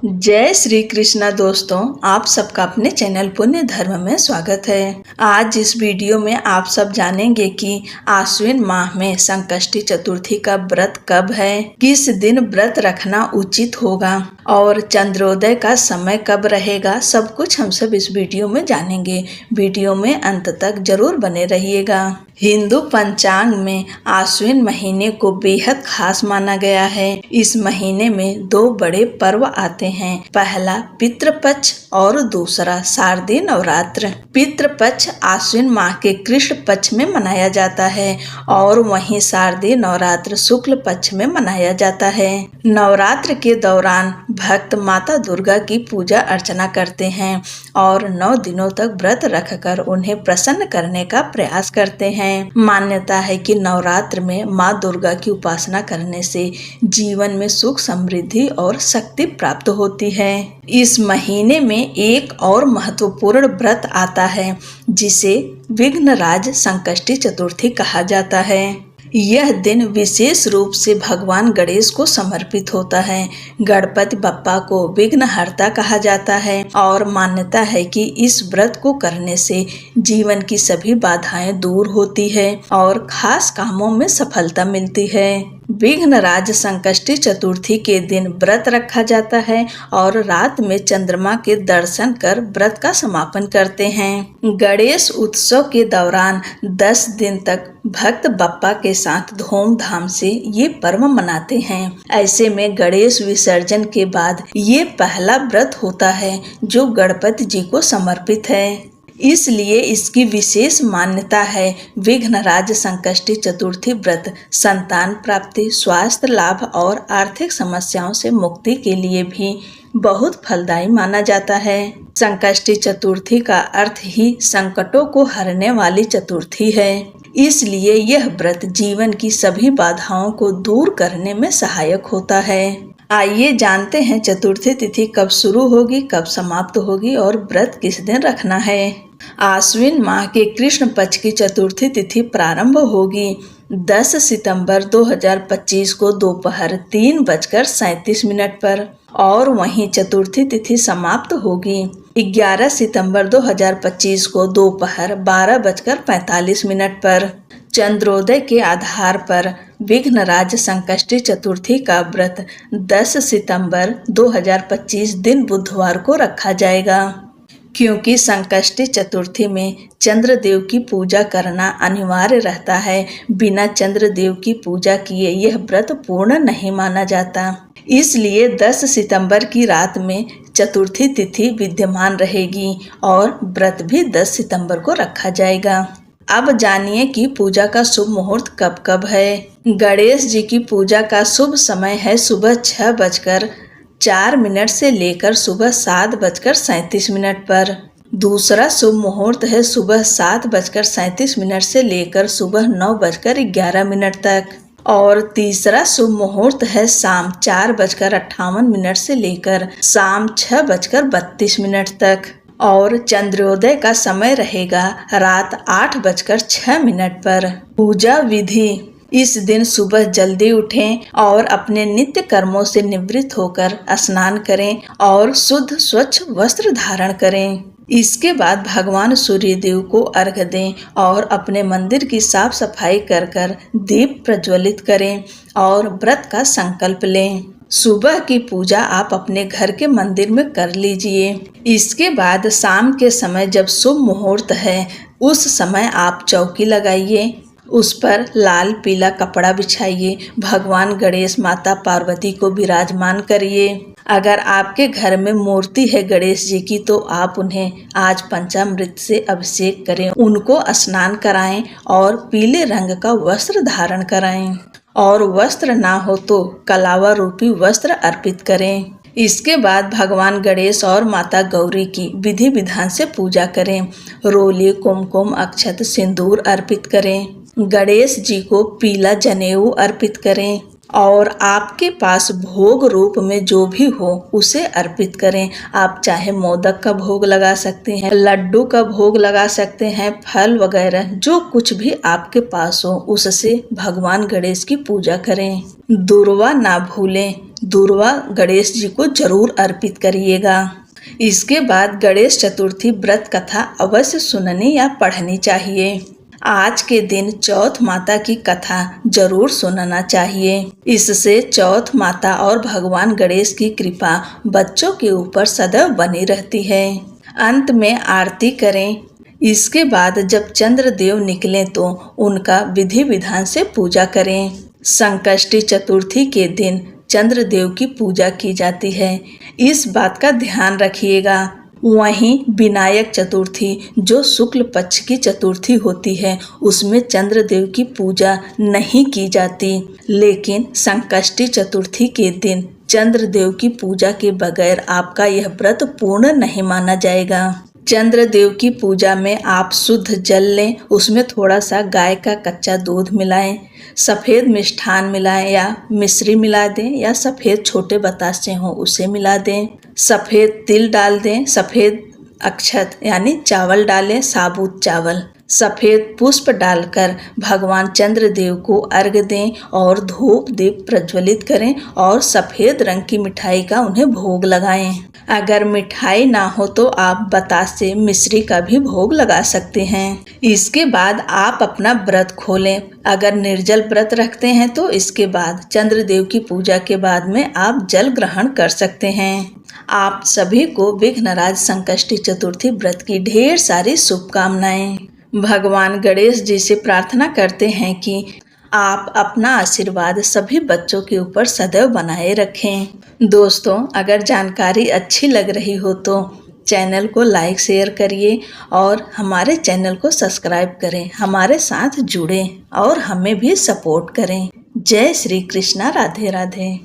जय श्री कृष्णा दोस्तों, आप सबका अपने चैनल पुण्य धर्म में स्वागत है। आज इस वीडियो में आप सब जानेंगे कि आश्विन माह में संकष्टी चतुर्थी का व्रत कब है, किस दिन व्रत रखना उचित होगा और चंद्रोदय का समय कब रहेगा। सब कुछ हम सब इस वीडियो में जानेंगे। वीडियो में अंत तक जरूर बने रहिएगा। हिंदू पंचांग में आश्विन महीने को बेहद खास माना गया है। इस महीने में दो बड़े पर्व आते हैं, पहला पितृपक्ष और दूसरा शारदीय नवरात्र। पितृपक्ष आश्विन माह के कृष्ण पक्ष में मनाया जाता है और वहीं शारदीय नवरात्र शुक्ल पक्ष में मनाया जाता है। नवरात्र के दौरान भक्त माता दुर्गा की पूजा अर्चना करते हैं और 9 दिनों तक व्रत रखकर उन्हें प्रसन्न करने का प्रयास करते हैं। मान्यता है कि नवरात्र में माँ दुर्गा की उपासना करने से जीवन में सुख समृद्धि और शक्ति प्राप्त होती है। इस महीने में एक और महत्वपूर्ण व्रत आता है जिसे विघ्नराज संकष्टी चतुर्थी कहा जाता है। यह दिन विशेष रूप से भगवान गणेश को समर्पित होता है। गणपति बप्पा को विघ्नहर्ता कहा जाता है और मान्यता है कि इस व्रत को करने से जीवन की सभी बाधाएं दूर होती है और खास कामों में सफलता मिलती है। विघ्नराज संकष्टी चतुर्थी के दिन व्रत रखा जाता है और रात में चंद्रमा के दर्शन कर व्रत का समापन करते हैं। गणेश उत्सव के दौरान 10 दिन तक भक्त बप्पा के साथ धूमधाम से ये पर्व मनाते हैं। ऐसे में गणेश विसर्जन के बाद ये पहला व्रत होता है जो गणपति जी को समर्पित है, इसलिए इसकी विशेष मान्यता है। विघ्नराज संकष्टी चतुर्थी व्रत संतान प्राप्ति, स्वास्थ्य लाभ और आर्थिक समस्याओं से मुक्ति के लिए भी बहुत फलदायी माना जाता है। संकष्टी चतुर्थी का अर्थ ही संकटों को हरने वाली चतुर्थी है, इसलिए यह व्रत जीवन की सभी बाधाओं को दूर करने में सहायक होता है। आइए जानते हैं चतुर्थी तिथि कब शुरू होगी, कब समाप्त होगी और व्रत किस दिन रखना है। आश्विन माह के कृष्ण पक्ष की चतुर्थी तिथि प्रारंभ होगी 10 सितंबर 2025 को दोपहर 3:37 पर और वहीं चतुर्थी तिथि समाप्त होगी 11 सितंबर 2025 को दोपहर 12:45 पर। चंद्रोदय के आधार पर विघ्नराज संकष्टी चतुर्थी का व्रत 10 सितंबर 2025 दिन बुधवार को रखा जाएगा, क्योंकि संकष्टी चतुर्थी में चंद्रदेव की पूजा करना अनिवार्य रहता है। बिना चंद्रदेव की पूजा किए यह व्रत पूर्ण नहीं माना जाता, इसलिए 10 सितंबर की रात में चतुर्थी तिथि विद्यमान रहेगी और व्रत भी 10 सितंबर को रखा जाएगा। अब जानिए कि पूजा का शुभ मुहूर्त कब कब है। गणेश जी की पूजा का शुभ समय है सुबह 6:04 से लेकर सुबह 7:37 पर। दूसरा शुभ मुहूर्त है सुबह 7:37 से लेकर सुबह 9:11 तक और तीसरा शुभ मुहूर्त है शाम 4:58 से लेकर शाम 6:32 और चंद्रोदय का समय रहेगा रात 8:06 पर। पूजा विधि: इस दिन सुबह जल्दी उठें और अपने नित्य कर्मों से निवृत्त होकर स्नान करें और शुद्ध स्वच्छ वस्त्र धारण करें। इसके बाद भगवान सूर्यदेव को अर्घ्य दें और अपने मंदिर की साफ सफाई कर दीप प्रज्वलित करें और व्रत का संकल्प लें। सुबह की पूजा आप अपने घर के मंदिर में कर लीजिए। इसके बाद शाम के समय जब शुभ मुहूर्त है उस समय आप चौकी लगाइए, उस पर लाल पीला कपड़ा बिछाइए, भगवान गणेश माता पार्वती को विराजमान करिए। अगर आपके घर में मूर्ति है गणेश जी की तो आप उन्हें आज पंचामृत से अभिषेक करें, उनको स्नान कराएं और पीले रंग का वस्त्र धारण कराएं और वस्त्र ना हो तो कलावा रूपी वस्त्र अर्पित करें। इसके बाद भगवान गणेश और माता गौरी की विधि विधान से पूजा करें। रोली, कुमकुम, अक्षत, सिंदूर अर्पित करें। गणेश जी को पीला जनेऊ अर्पित करें और आपके पास भोग रूप में जो भी हो उसे अर्पित करें। आप चाहे मोदक का भोग लगा सकते हैं, लड्डू का भोग लगा सकते हैं, फल वगैरह जो कुछ भी आपके पास हो उससे भगवान गणेश की पूजा करें। दूर्वा ना भूलें, दूर्वा गणेश जी को जरूर अर्पित करिएगा। इसके बाद गणेश चतुर्थी व्रत कथा अवश्य सुननी या पढ़नी चाहिए। आज के दिन चौथ माता की कथा जरूर सुनना चाहिए। इससे चौथ माता और भगवान गणेश की कृपा बच्चों के ऊपर सदैव बनी रहती है। अंत में आरती करें। इसके बाद जब चंद्रदेव निकले तो उनका विधि विधान से पूजा करें। संकष्टी चतुर्थी के दिन चंद्रदेव की पूजा की जाती है, इस बात का ध्यान रखिएगा। वहीं विनायक चतुर्थी जो शुक्ल पक्ष की चतुर्थी होती है उसमें चंद्रदेव की पूजा नहीं की जाती, लेकिन संकष्टी चतुर्थी के दिन चंद्रदेव की पूजा के बगैर आपका यह व्रत पूर्ण नहीं माना जाएगा। चंद्रदेव की पूजा में आप शुद्ध जल लें, उसमें थोड़ा सा गाय का कच्चा दूध मिलाएं, सफ़ेद मिष्ठान मिलाएं या मिश्री मिला दें या सफ़ेद छोटे बतासे हों उसे मिला दें, सफ़ेद तिल डाल दें, सफ़ेद अक्षत यानी चावल डालें, साबुत चावल, सफ़ेद पुष्प डालकर भगवान चंद्रदेव को अर्घ्य दें और धूप दीप प्रज्वलित करें और सफ़ेद रंग की मिठाई का उन्हें भोग लगाएं। अगर मिठाई ना हो तो आप बतासे मिश्री का भी भोग लगा सकते हैं। इसके बाद आप अपना व्रत खोलें। अगर निर्जल व्रत रखते हैं तो इसके बाद चंद्रदेव की पूजा के बाद में आप जल ग्रहण कर सकते हैं। आप सभी को विघ्नराज संकष्टी चतुर्थी व्रत की ढेर सारी शुभकामनाएं। भगवान गणेश जी से प्रार्थना करते हैं कि आप अपना आशीर्वाद सभी बच्चों के ऊपर सदैव बनाए रखें। दोस्तों, अगर जानकारी अच्छी लग रही हो तो चैनल को लाइक शेयर करिए और हमारे चैनल को सब्सक्राइब करें, हमारे साथ जुड़ें और हमें भी सपोर्ट करें। जय श्री कृष्णा, राधे राधे।